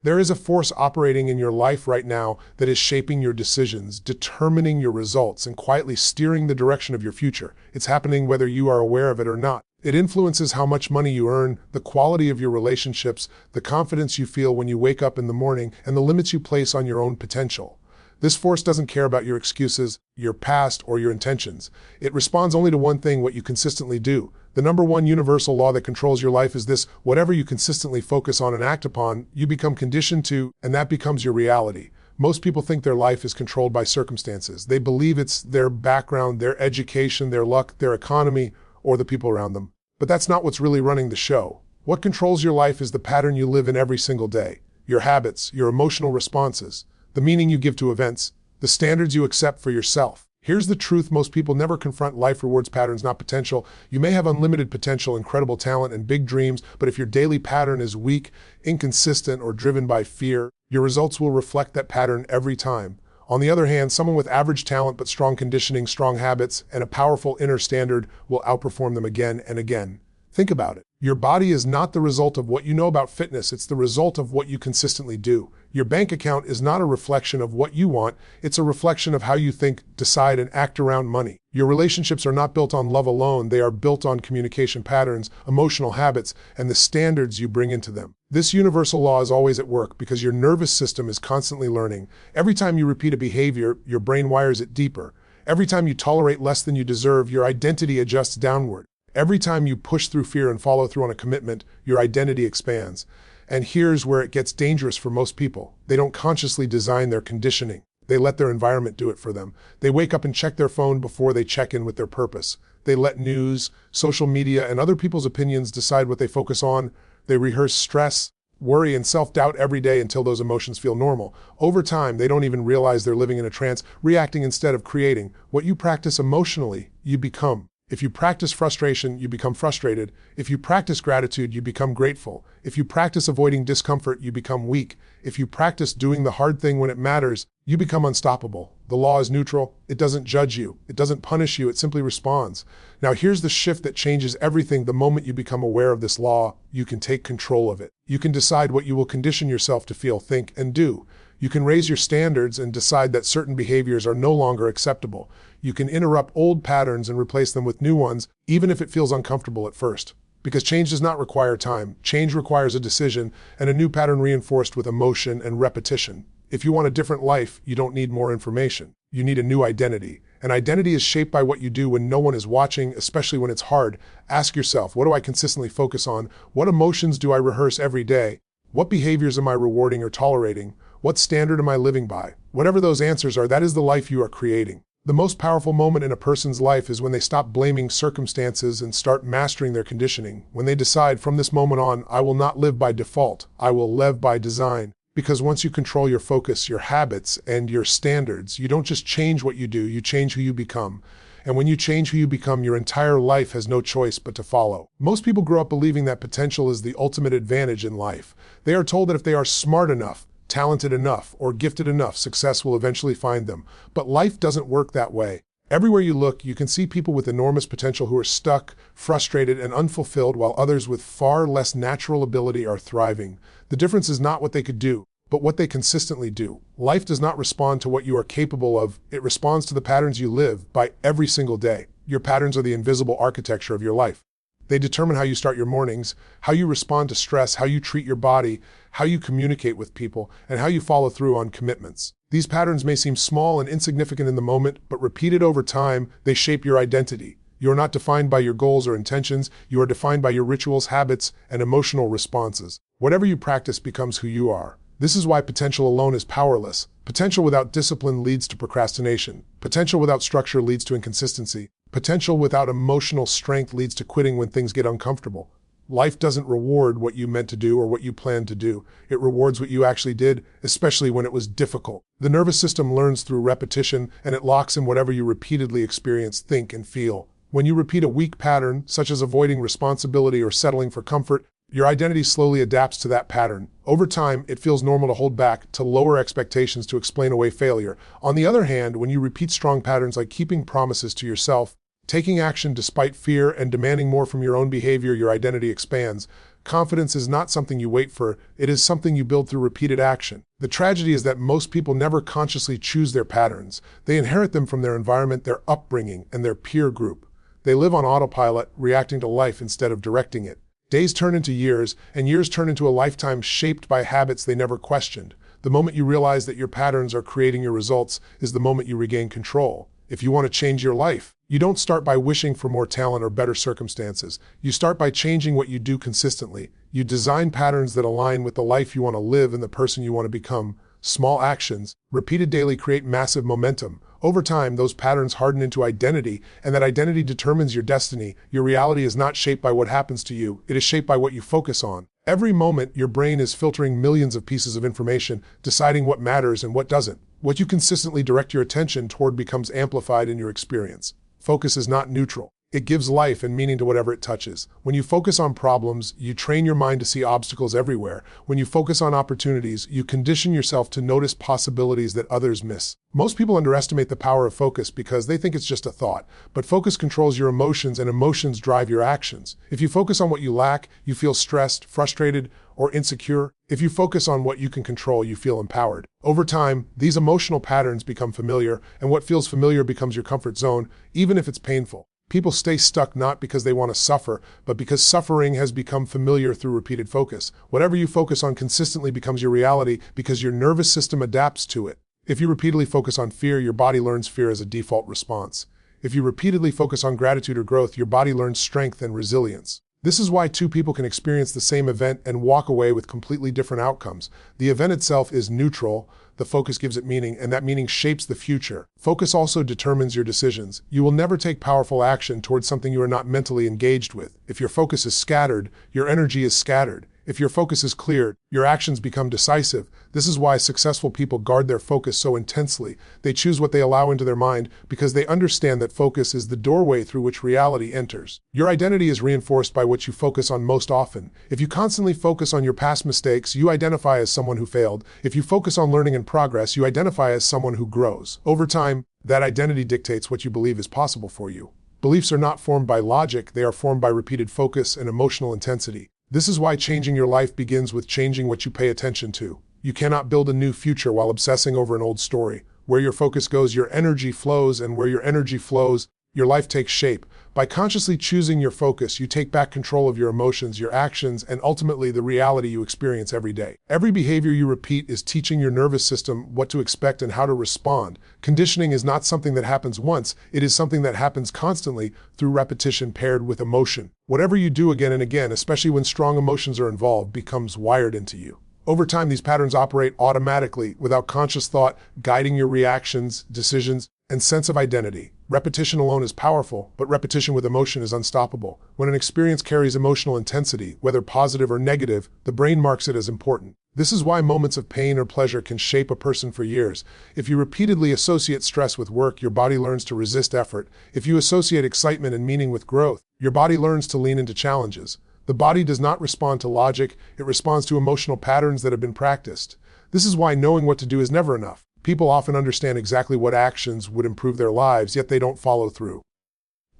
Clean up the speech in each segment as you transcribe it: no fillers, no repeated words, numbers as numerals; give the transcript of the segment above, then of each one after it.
There is a force operating in your life right now that is shaping your decisions, determining your results, and quietly steering the direction of your future. It's happening whether you are aware of it or not. It influences how much money you earn, the quality of your relationships, the confidence you feel when you wake up in the morning, and the limits you place on your own potential. This force doesn't care about your excuses, your past, or your intentions. It responds only to one thing: what you consistently do. The number one universal law that controls your life is this: whatever you consistently focus on and act upon, you become conditioned to, and that becomes your reality. Most people think their life is controlled by circumstances. They believe it's their background, their education, their luck, their economy, or the people around them. But that's not what's really running the show. What controls your life is the pattern you live in every single day. Your habits, your emotional responses, the meaning you give to events, the standards you accept for yourself. Here's the truth: most people never confront life rewards patterns, not potential. You may have unlimited potential, incredible talent, and big dreams, but if your daily pattern is weak, inconsistent, or driven by fear, your results will reflect that pattern every time. On the other hand, someone with average talent but strong conditioning, strong habits, and a powerful inner standard will outperform them again and again. Think about it. Your body is not the result of what you know about fitness, it's the result of what you consistently do. Your bank account is not a reflection of what you want, it's a reflection of how you think, decide, and act around money. Your relationships are not built on love alone, they are built on communication patterns, emotional habits, and the standards you bring into them. This universal law is always at work because your nervous system is constantly learning. Every time you repeat a behavior, your brain wires it deeper. Every time you tolerate less than you deserve, your identity adjusts downward. Every time you push through fear and follow through on a commitment, your identity expands. And here's where it gets dangerous for most people. They don't consciously design their conditioning. They let their environment do it for them. They wake up and check their phone before they check in with their purpose. They let news, social media, and other people's opinions decide what they focus on. They rehearse stress, worry, and self-doubt every day until those emotions feel normal. Over time, they don't even realize they're living in a trance, reacting instead of creating. What you practice emotionally, you become. If you practice frustration, you become frustrated. If you practice gratitude, you become grateful. If you practice avoiding discomfort, you become weak. If you practice doing the hard thing when it matters, you become unstoppable. The law is neutral. It doesn't judge you. It doesn't punish you. It simply responds. Now here's the shift that changes everything. The moment you become aware of this law, you can take control of it. You can decide what you will condition yourself to feel, think, and do. You can raise your standards and decide that certain behaviors are no longer acceptable. You can interrupt old patterns and replace them with new ones, even if it feels uncomfortable at first. Because change does not require time. Change requires a decision and a new pattern reinforced with emotion and repetition. If you want a different life, you don't need more information. You need a new identity. An identity is shaped by what you do when no one is watching, especially when it's hard. Ask yourself, what do I consistently focus on? What emotions do I rehearse every day? What behaviors am I rewarding or tolerating? What standard am I living by? Whatever those answers are, that is the life you are creating. The most powerful moment in a person's life is when they stop blaming circumstances and start mastering their conditioning. When they decide, from this moment on, I will not live by default, I will live by design. Because once you control your focus, your habits, and your standards, you don't just change what you do, you change who you become. And when you change who you become, your entire life has no choice but to follow. Most people grow up believing that potential is the ultimate advantage in life. They are told that if they are smart enough, talented enough, or gifted enough, success will eventually find them. But life doesn't work that way. Everywhere you look, you can see people with enormous potential who are stuck, frustrated, and unfulfilled, while others with far less natural ability are thriving. The difference is not what they could do, but what they consistently do. Life does not respond to what you are capable of, it responds to the patterns you live by every single day. Your patterns are the invisible architecture of your life. They determine how you start your mornings, how you respond to stress, how you treat your body, how you communicate with people, and how you follow through on commitments. These patterns may seem small and insignificant in the moment, but repeated over time, they shape your identity. You are not defined by your goals or intentions, you are defined by your rituals, habits, and emotional responses. Whatever you practice becomes who you are. This is why potential alone is powerless. Potential without discipline leads to procrastination. Potential without structure leads to inconsistency. Potential without emotional strength leads to quitting when things get uncomfortable. Life doesn't reward what you meant to do or what you planned to do. It rewards what you actually did, especially when it was difficult. The nervous system learns through repetition, and it locks in whatever you repeatedly experience, think, and feel. When you repeat a weak pattern, such as avoiding responsibility or settling for comfort, your identity slowly adapts to that pattern. Over time, it feels normal to hold back, to lower expectations, to explain away failure. On the other hand, when you repeat strong patterns like keeping promises to yourself, taking action despite fear, and demanding more from your own behavior, your identity expands. Confidence is not something you wait for, it is something you build through repeated action. The tragedy is that most people never consciously choose their patterns. They inherit them from their environment, their upbringing, and their peer group. They live on autopilot, reacting to life instead of directing it. Days turn into years, and years turn into a lifetime shaped by habits they never questioned. The moment you realize that your patterns are creating your results is the moment you regain control. If you want to change your life, you don't start by wishing for more talent or better circumstances. You start by changing what you do consistently. You design patterns that align with the life you want to live and the person you want to become. Small actions, repeated daily, create massive momentum. Over time, those patterns harden into identity, and that identity determines your destiny. Your reality is not shaped by what happens to you, it is shaped by what you focus on. Every moment, your brain is filtering millions of pieces of information, deciding what matters and what doesn't. What you consistently direct your attention toward becomes amplified in your experience. Focus is not neutral. It gives life and meaning to whatever it touches. When you focus on problems, you train your mind to see obstacles everywhere. When you focus on opportunities, you condition yourself to notice possibilities that others miss. Most people underestimate the power of focus because they think it's just a thought. But focus controls your emotions, and emotions drive your actions. If you focus on what you lack, you feel stressed, frustrated, or insecure. If you focus on what you can control, you feel empowered. Over time, these emotional patterns become familiar, and what feels familiar becomes your comfort zone, even if it's painful. People stay stuck not because they want to suffer, but because suffering has become familiar through repeated focus. Whatever you focus on consistently becomes your reality because your nervous system adapts to it. If you repeatedly focus on fear, your body learns fear as a default response. If you repeatedly focus on gratitude or growth, your body learns strength and resilience. This is why two people can experience the same event and walk away with completely different outcomes. The event itself is neutral, the focus gives it meaning, and that meaning shapes the future. Focus also determines your decisions. You will never take powerful action towards something you are not mentally engaged with. If your focus is scattered, your energy is scattered. If your focus is cleared, your actions become decisive. This is why successful people guard their focus so intensely. They choose what they allow into their mind because they understand that focus is the doorway through which reality enters. Your identity is reinforced by what you focus on most often. If you constantly focus on your past mistakes, you identify as someone who failed. If you focus on learning and progress, you identify as someone who grows. Over time, that identity dictates what you believe is possible for you. Beliefs are not formed by logic, they are formed by repeated focus and emotional intensity. This is why changing your life begins with changing what you pay attention to. You cannot build a new future while obsessing over an old story. Where your focus goes, your energy flows, and where your energy flows, your life takes shape. By consciously choosing your focus, you take back control of your emotions, your actions, and ultimately the reality you experience every day. Every behavior you repeat is teaching your nervous system what to expect and how to respond. Conditioning is not something that happens once, it is something that happens constantly through repetition paired with emotion. Whatever you do again and again, especially when strong emotions are involved, becomes wired into you. Over time, these patterns operate automatically, without conscious thought, guiding your reactions, decisions, and sense of identity. Repetition alone is powerful, but repetition with emotion is unstoppable. When an experience carries emotional intensity, whether positive or negative, the brain marks it as important. This is why moments of pain or pleasure can shape a person for years. If you repeatedly associate stress with work, your body learns to resist effort. If you associate excitement and meaning with growth, your body learns to lean into challenges. The body does not respond to logic, it responds to emotional patterns that have been practiced. This is why knowing what to do is never enough. People often understand exactly what actions would improve their lives, yet they don't follow through.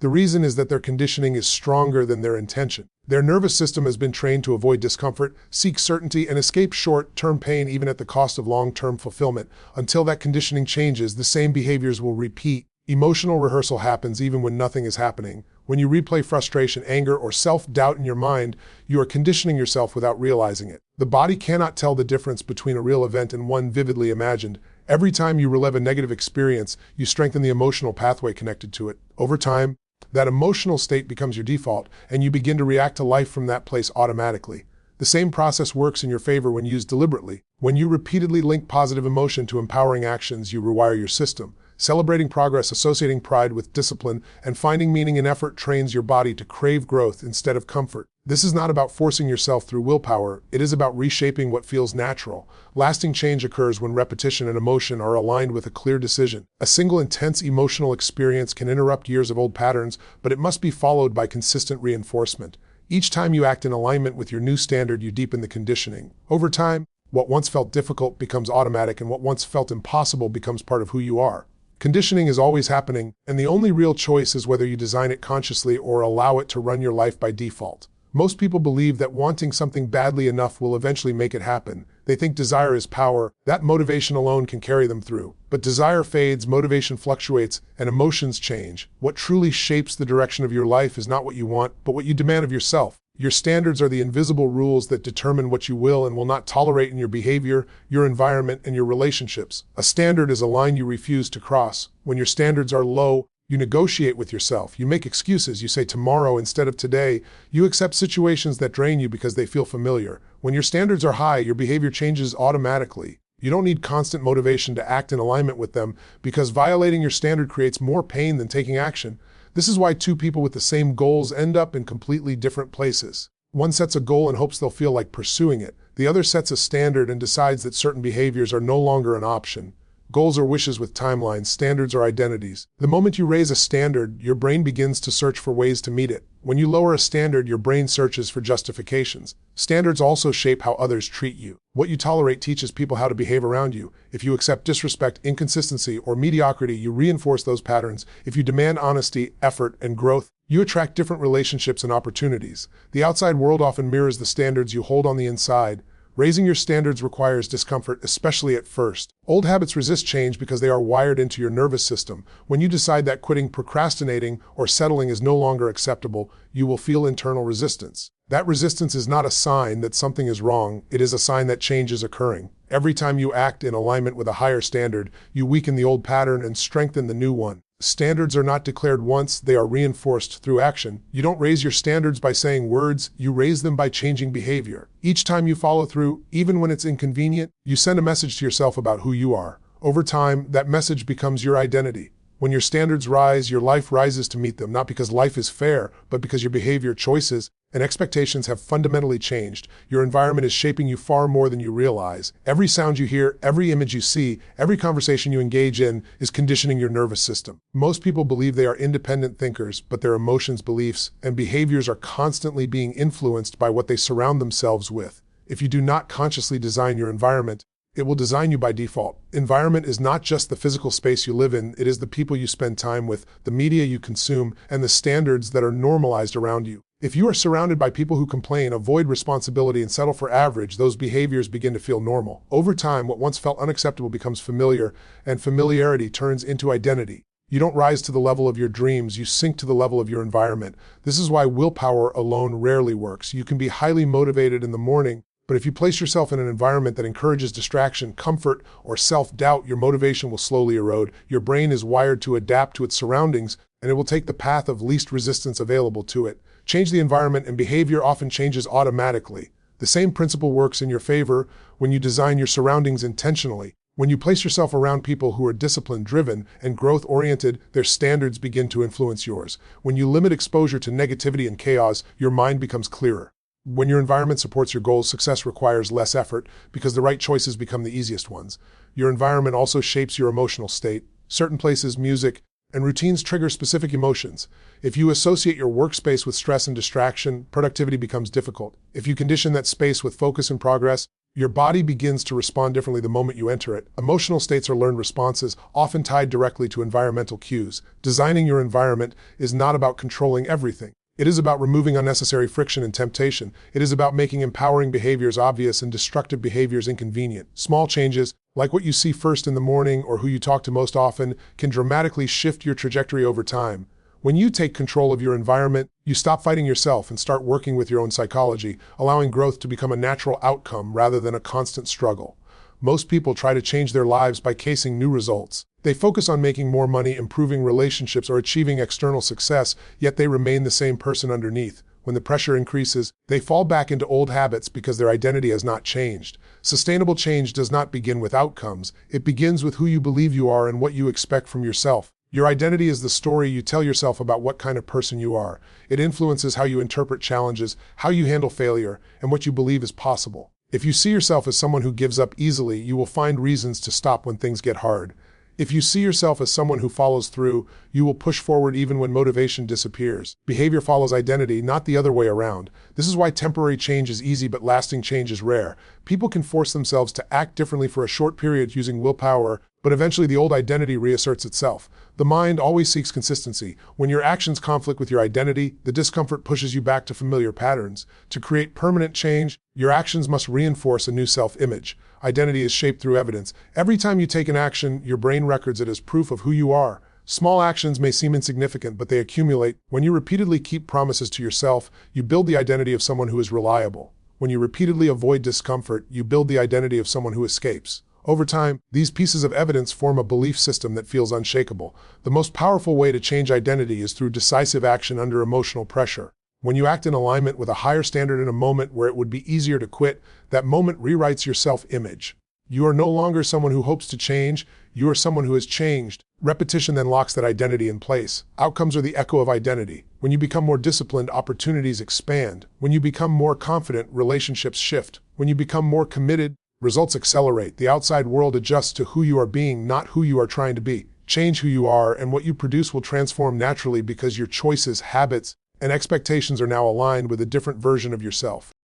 The reason is that their conditioning is stronger than their intention. Their nervous system has been trained to avoid discomfort, seek certainty, and escape short-term pain even at the cost of long-term fulfillment. Until that conditioning changes, the same behaviors will repeat. Emotional rehearsal happens even when nothing is happening. When you replay frustration, anger, or self-doubt in your mind, you are conditioning yourself without realizing it. The body cannot tell the difference between a real event and one vividly imagined. Every time you relive a negative experience, you strengthen the emotional pathway connected to it. Over time, that emotional state becomes your default, and you begin to react to life from that place automatically. The same process works in your favor when used deliberately. When you repeatedly link positive emotion to empowering actions, you rewire your system. Celebrating progress, associating pride with discipline, and finding meaning in effort trains your body to crave growth instead of comfort. This is not about forcing yourself through willpower, it is about reshaping what feels natural. Lasting change occurs when repetition and emotion are aligned with a clear decision. A single intense emotional experience can interrupt years of old patterns, but it must be followed by consistent reinforcement. Each time you act in alignment with your new standard, you deepen the conditioning. Over time, what once felt difficult becomes automatic, and what once felt impossible becomes part of who you are. Conditioning is always happening, and the only real choice is whether you design it consciously or allow it to run your life by default. Most people believe that wanting something badly enough will eventually make it happen. They think desire is power, that motivation alone can carry them through. But desire fades, motivation fluctuates, and emotions change. What truly shapes the direction of your life is not what you want, but what you demand of yourself. Your standards are the invisible rules that determine what you will and will not tolerate in your behavior, your environment, and your relationships. A standard is a line you refuse to cross. When your standards are low, you negotiate with yourself. You make excuses. You say tomorrow instead of today. You accept situations that drain you because they feel familiar. When your standards are high, your behavior changes automatically. You don't need constant motivation to act in alignment with them because violating your standard creates more pain than taking action. This is why two people with the same goals end up in completely different places. One sets a goal and hopes they'll feel like pursuing it. The other sets a standard and decides that certain behaviors are no longer an option. Goals are wishes with timelines, standards are identities. The moment you raise a standard, your brain begins to search for ways to meet it. When you lower a standard, your brain searches for justifications. Standards also shape how others treat you. What you tolerate teaches people how to behave around you. If you accept disrespect, inconsistency, or mediocrity, you reinforce those patterns. If you demand honesty, effort, and growth, you attract different relationships and opportunities. The outside world often mirrors the standards you hold on the inside. Raising your standards requires discomfort, especially at first. Old habits resist change because they are wired into your nervous system. When you decide that quitting, procrastinating, or settling is no longer acceptable, you will feel internal resistance. That resistance is not a sign that something is wrong, it is a sign that change is occurring. Every time you act in alignment with a higher standard, you weaken the old pattern and strengthen the new one. Standards are not declared once, they are reinforced through action. You don't raise your standards by saying words, you raise them by changing behavior. Each time you follow through, even when it's inconvenient, you send a message to yourself about who you are. Over time, that message becomes your identity. When your standards rise, your life rises to meet them, not because life is fair, but because your behavior, choices, and expectations have fundamentally changed. Your environment is shaping you far more than you realize. Every sound you hear, every image you see, every conversation you engage in is conditioning your nervous system. Most people believe they are independent thinkers, but their emotions, beliefs, and behaviors are constantly being influenced by what they surround themselves with. If you do not consciously design your environment, it will design you by default. Environment is not just the physical space you live in, it is the people you spend time with, the media you consume, and the standards that are normalized around you. If you are surrounded by people who complain, avoid responsibility, and settle for average, those behaviors begin to feel normal. Over time, what once felt unacceptable becomes familiar, and familiarity turns into identity. You don't rise to the level of your dreams, you sink to the level of your environment. This is why willpower alone rarely works. You can be highly motivated in the morning, but if you place yourself in an environment that encourages distraction, comfort, or self-doubt, your motivation will slowly erode. Your brain is wired to adapt to its surroundings, and it will take the path of least resistance available to it. Change the environment and behavior often changes automatically. The same principle works in your favor when you design your surroundings intentionally. When you place yourself around people who are discipline-driven and growth-oriented, their standards begin to influence yours. When you limit exposure to negativity and chaos, your mind becomes clearer. When your environment supports your goals, success requires less effort because the right choices become the easiest ones. Your environment also shapes your emotional state. Certain places, music, and routines trigger specific emotions. If you associate your workspace with stress and distraction, productivity becomes difficult. If you condition that space with focus and progress, your body begins to respond differently the moment you enter it. Emotional states are learned responses, often tied directly to environmental cues. Designing your environment is not about controlling everything. It is about removing unnecessary friction and temptation. It is about making empowering behaviors obvious and destructive behaviors inconvenient. Small changes, like what you see first in the morning or who you talk to most often, can dramatically shift your trajectory over time. When you take control of your environment, you stop fighting yourself and start working with your own psychology, allowing growth to become a natural outcome rather than a constant struggle. Most people try to change their lives by chasing new results. They focus on making more money, improving relationships, or achieving external success, yet they remain the same person underneath. When the pressure increases, they fall back into old habits because their identity has not changed. Sustainable change does not begin with outcomes. It begins with who you believe you are and what you expect from yourself. Your identity is the story you tell yourself about what kind of person you are. It influences how you interpret challenges, how you handle failure, and what you believe is possible. If you see yourself as someone who gives up easily, you will find reasons to stop when things get hard. If you see yourself as someone who follows through, you will push forward even when motivation disappears. Behavior follows identity, not the other way around. This is why temporary change is easy but lasting change is rare. People can force themselves to act differently for a short period using willpower, But eventually the old identity reasserts itself. The mind always seeks consistency. When your actions conflict with your identity, the discomfort pushes you back to familiar patterns. To create permanent change, your actions must reinforce a new self-image. Identity is shaped through evidence. Every time you take an action, your brain records it as proof of who you are. Small actions may seem insignificant, but they accumulate. When you repeatedly keep promises to yourself, you build the identity of someone who is reliable. When you repeatedly avoid discomfort, you build the identity of someone who escapes. Over time, these pieces of evidence form a belief system that feels unshakable. The most powerful way to change identity is through decisive action under emotional pressure. When you act in alignment with a higher standard in a moment where it would be easier to quit, that moment rewrites your self-image. You are no longer someone who hopes to change, you are someone who has changed. Repetition then locks that identity in place. Outcomes are the echo of identity. When you become more disciplined, opportunities expand. When you become more confident, relationships shift. When you become more committed, results accelerate. The outside world adjusts to who you are being, not who you are trying to be. Change who you are, and what you produce will transform naturally because your choices, habits, and expectations are now aligned with a different version of yourself.